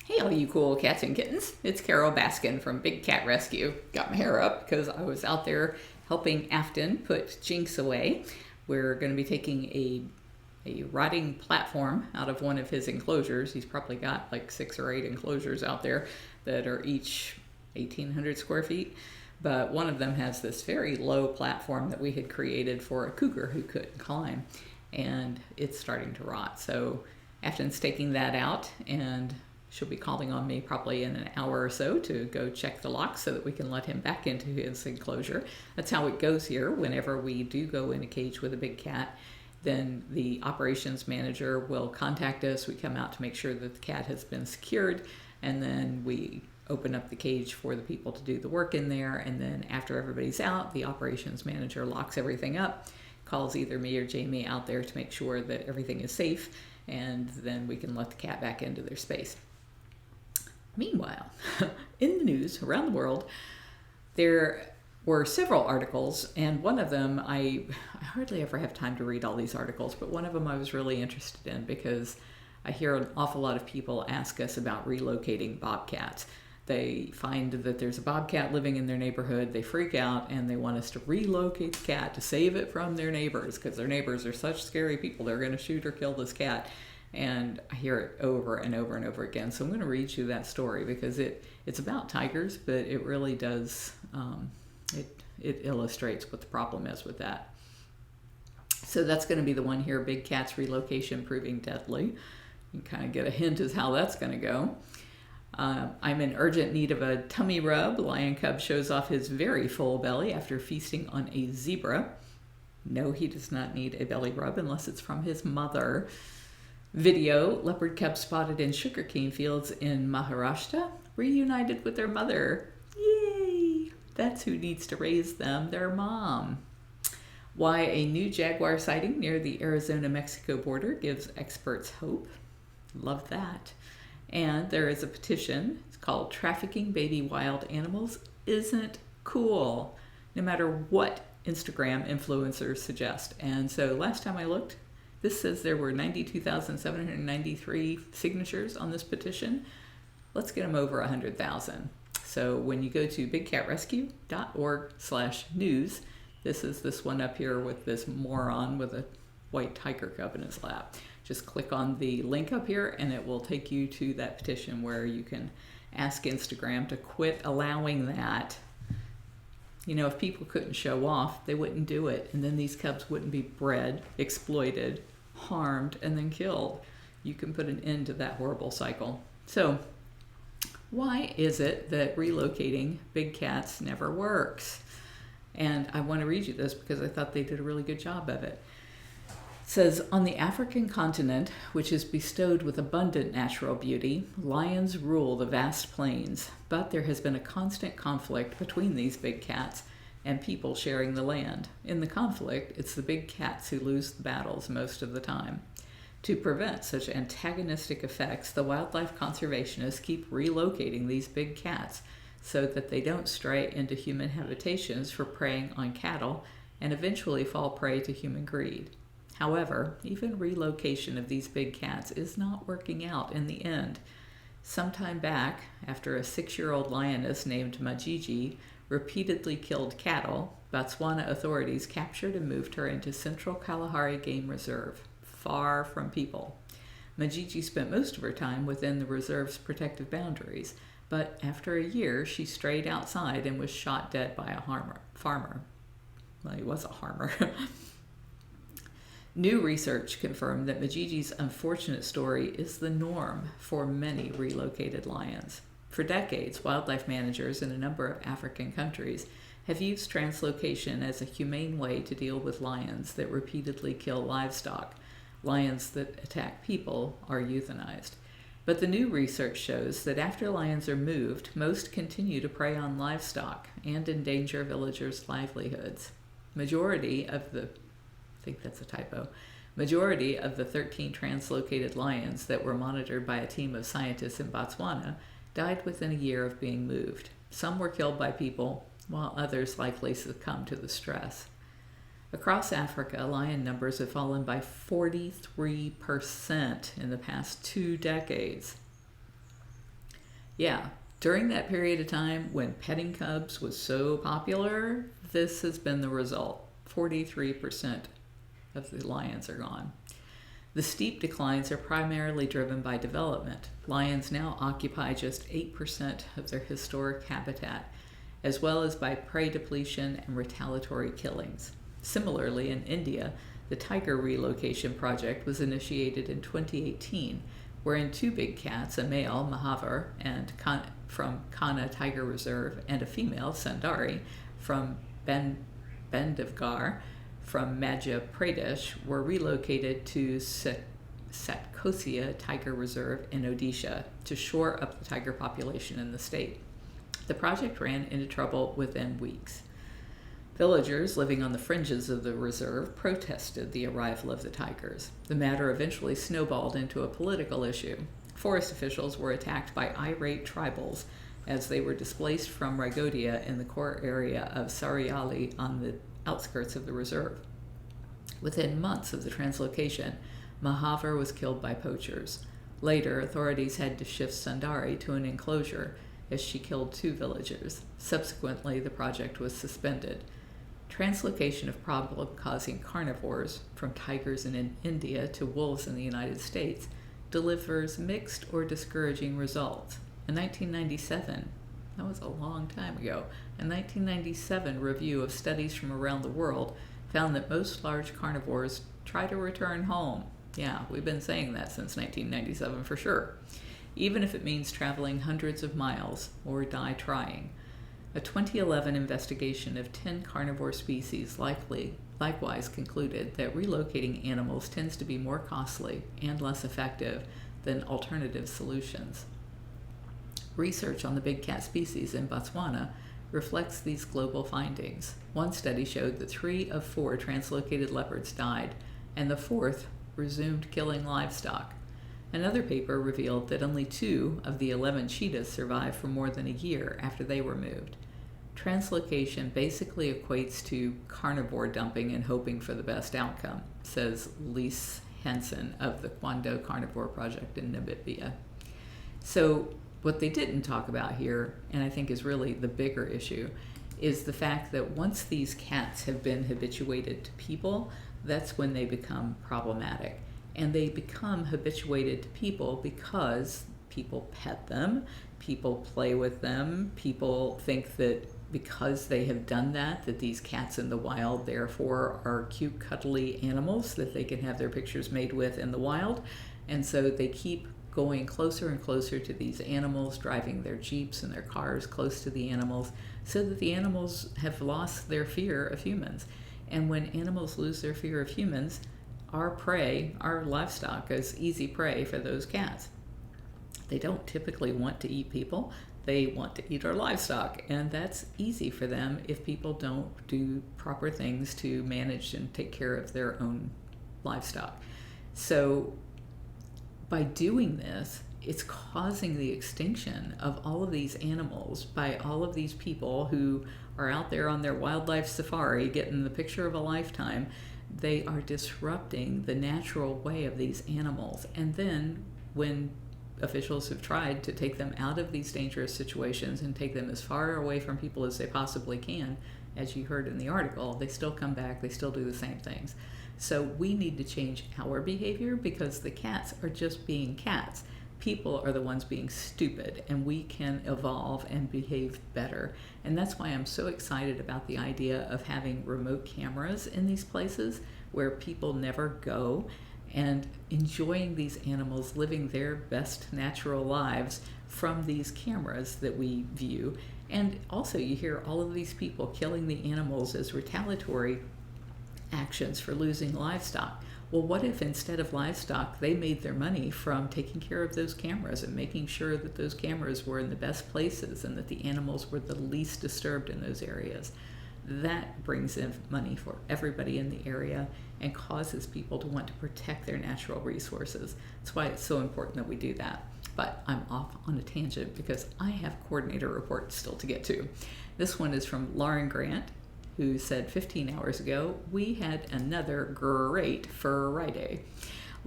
Hey, all you cool cats and kittens. It's Carole Baskin from Big Cat Rescue. Got my hair up because I was out there helping Afton put Jinx away. We're going to be taking a rotting platform out of one of his enclosures. He's probably got like 6 or 8 enclosures out there that are each 1,800 square feet. But one of them has this very low platform that we had created for a cougar who couldn't climb. And it's starting to rot. So Afton's taking that out, and she'll be calling on me probably in an hour or so to go check the locks so that we can let him back into his enclosure. That's how it goes here. Whenever we do go in a cage with a big cat, then the operations manager will contact us. We come out to make sure that the cat has been secured, and then we open up the cage for the people to do the work in there. And then after everybody's out, the operations manager locks everything up, calls either me or Jamie out there to make sure that everything is safe, and then we can let the cat back into their space. Meanwhile, in the news around the world, there were several articles, and one of them, I hardly ever have time to read all these articles, but one of them I was really interested in because I hear an awful lot of people ask us about relocating bobcats. They find that there's a bobcat living in their neighborhood, they freak out, and they want us to relocate the cat to save it from their neighbors, because their neighbors are such scary people, they're going to shoot or kill this cat. And I hear it over and over and over again. So I'm going to read you that story because it's about tigers, but it really does, it illustrates what the problem is with that. So that's going to be the one here, Big Cat's Relocation Proving Deadly. You can kind of get a hint as how that's going to go. I'm in urgent need of a tummy rub. Lion cub shows off his very full belly after feasting on a zebra. No, he does not need a belly rub unless it's from his mother. Video, leopard cub spotted in sugarcane fields in Maharashtra, reunited with their mother. Yay! That's who needs to raise them, their mom. Why a new jaguar sighting near the Arizona-Mexico border gives experts hope. Love that. And there is a petition. It's called Trafficking Baby Wild Animals Isn't Cool, no matter what Instagram influencers suggest. And so last time I looked, this says there were 92,793 signatures on this petition. Let's get them over 100,000. So when you go to bigcatrescue.org/news, this is this one up here with this moron with a white tiger cub in his lap. Just click on the link up here and it will take you to that petition where you can ask Instagram to quit allowing that. You know, if people couldn't show off, they wouldn't do it. And then these cubs wouldn't be bred, exploited, harmed, and then killed. You can put an end to that horrible cycle. So, why is it that relocating big cats never works? And I want to read you this because I thought they did a really good job of it. It says, on the African continent, which is bestowed with abundant natural beauty, lions rule the vast plains, but there has been a constant conflict between these big cats and people sharing the land. In the conflict, it's the big cats who lose the battles most of the time. To prevent such antagonistic effects, the wildlife conservationists keep relocating these big cats so that they don't stray into human habitations for preying on cattle and eventually fall prey to human greed. However, even relocation of these big cats is not working out in the end. Sometime back, after a 6-year-old lioness named Majiji repeatedly killed cattle, Botswana authorities captured and moved her into Central Kalahari Game Reserve, far from people. Majiji spent most of her time within the reserve's protective boundaries, but after a year, she strayed outside and was shot dead by a farmer. Well, he was a harmer. New research confirmed that Majiji's unfortunate story is the norm for many relocated lions. For decades, wildlife managers in a number of African countries have used translocation as a humane way to deal with lions that repeatedly kill livestock. Lions that attack people are euthanized. But the new research shows that after lions are moved, most continue to prey on livestock and endanger villagers' livelihoods. Majority of the 13 translocated lions that were monitored by a team of scientists in Botswana died within a year of being moved. Some were killed by people, while others likely succumbed to the stress. Across Africa, lion numbers have fallen by 43% in the past 2 decades. Yeah, during that period of time when petting cubs was so popular, this has been the result. 43% of the lions are gone. The steep declines are primarily driven by development. Lions now occupy just 8% of their historic habitat, as well as by prey depletion and retaliatory killings. Similarly, in India, the tiger relocation project was initiated in 2018, wherein 2 big cats, a male, Mahavar, from Kanha Tiger Reserve, and a female, Sundari, from Bandhavgarh, from Madhya Pradesh, were relocated to Satkosia Tiger Reserve in Odisha to shore up the tiger population in the state. The project ran into trouble within weeks. Villagers living on the fringes of the reserve protested the arrival of the tigers. The matter eventually snowballed into a political issue. Forest officials were attacked by irate tribals as they were displaced from Raigodia in the core area of Sariali on the outskirts of the reserve. Within months of the translocation, Mahavar was killed by poachers. Later, authorities had to shift Sundari to an enclosure as she killed 2 villagers. Subsequently, the project was suspended. Translocation of problem-causing carnivores, from tigers in India to wolves in the United States, delivers mixed or discouraging results. In 1997, that was a long time ago, a 1997 review of studies from around the world found that most large carnivores try to return home. Yeah, we've been saying that since 1997 for sure, even if it means traveling hundreds of miles or die trying. A 2011 investigation of 10 carnivore species likewise concluded that relocating animals tends to be more costly and less effective than alternative solutions. Research on the big cat species in Botswana reflects these global findings. One study showed that 3 of 4 translocated leopards died, and the 4th resumed killing livestock. Another paper revealed that only 2 of the 11 cheetahs survived for more than a year after they were moved. Translocation basically equates to carnivore dumping and hoping for the best outcome, says Lise Hansen of the Kwando Carnivore Project in Namibia. So what they didn't talk about here, and I think is really the bigger issue, is the fact that once these cats have been habituated to people, that's when they become problematic. And they become habituated to people because people pet them, people play with them, people think that because they have done that these cats in the wild therefore are cute, cuddly animals that they can have their pictures made with in the wild. And so they keep going closer and closer to these animals, driving their jeeps and their cars close to the animals, so that the animals have lost their fear of humans. And when animals lose their fear of humans, our prey, our livestock, is easy prey for those cats. They don't typically want to eat people. They want to eat our livestock, and that's easy for them if people don't do proper things to manage and take care of their own livestock. So by doing this, it's causing the extinction of all of these animals by all of these people who are out there on their wildlife safari getting the picture of a lifetime. They are disrupting the natural way of these animals. And then when officials have tried to take them out of these dangerous situations and take them as far away from people as they possibly can, as you heard in the article, they still come back, they still do the same things. So we need to change our behavior because the cats are just being cats. People are the ones being stupid, and we can evolve and behave better. And that's why I'm so excited about the idea of having remote cameras in these places where people never go, and enjoying these animals living their best natural lives from these cameras that we view. And also you hear all of these people killing the animals as retaliatory actions for losing livestock. Well, what if instead of livestock, they made their money from taking care of those cameras and making sure that those cameras were in the best places and that the animals were the least disturbed in those areas? That brings in money for everybody in the area and causes people to want to protect their natural resources. That's why it's so important that we do that. But I'm off on a tangent because I have coordinator reports still to get to. This one is from Lauren Grant, who said 15 hours ago, we had another great Friday.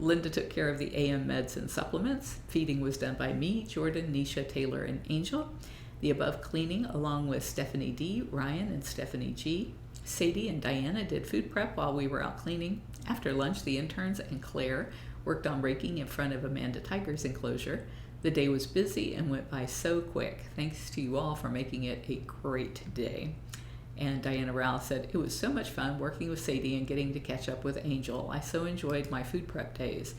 Linda took care of the AM meds and supplements. Feeding was done by me, Jordan, Nisha, Taylor, and Angel. The above cleaning, along with Stephanie D., Ryan, and Stephanie G. Sadie and Diana did food prep while we were out cleaning. After lunch, the interns and Claire worked on raking in front of Amanda Tiger's enclosure. The day was busy and went by so quick. Thanks to you all for making it a great day. And Diana Rao said, it was so much fun working with Sadie and getting to catch up with Angel. I so enjoyed my food prep days.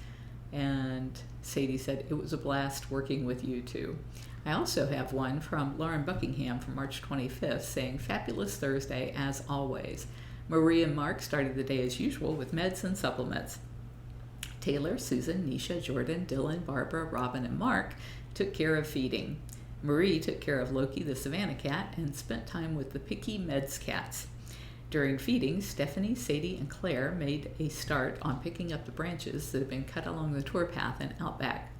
And Sadie said, it was a blast working with you too. I also have one from Lauren Buckingham from March 25th saying, fabulous Thursday as always. Marie and Mark started the day as usual with meds and supplements. Taylor, Susan, Nisha, Jordan, Dylan, Barbara, Robin, and Mark took care of feeding. Marie took care of Loki the Savannah cat and spent time with the picky meds cats. During feeding, Stephanie, Sadie, and Claire made a start on picking up the branches that had been cut along the tour path and out back.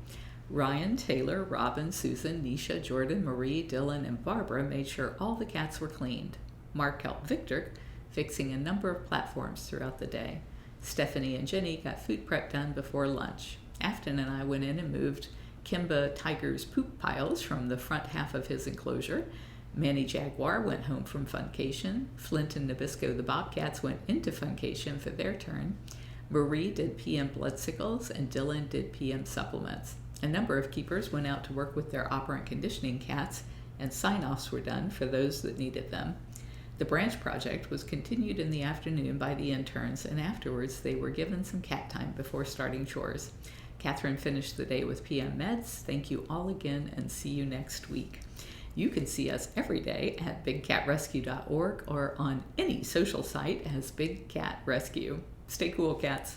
Ryan, Taylor, Robin, Susan, Nisha, Jordan, Marie, Dylan, and Barbara made sure all the cats were cleaned. Mark helped Victor, fixing a number of platforms throughout the day. Stephanie and Jenny got food prep done before lunch. Afton and I went in and moved Kimba Tiger's poop piles from the front half of his enclosure. Manny Jaguar went home from Funcation. Flint and Nabisco the Bobcats went into Funcation for their turn. Marie did PM blood sickles and Dylan did PM supplements. A number of keepers went out to work with their operant conditioning cats, and sign-offs were done for those that needed them. The branch project was continued in the afternoon by the interns, and afterwards they were given some cat time before starting chores. Catherine finished the day with PM Meds. Thank you all again, and see you next week. You can see us every day at bigcatrescue.org or on any social site as Big Cat Rescue. Stay cool, cats.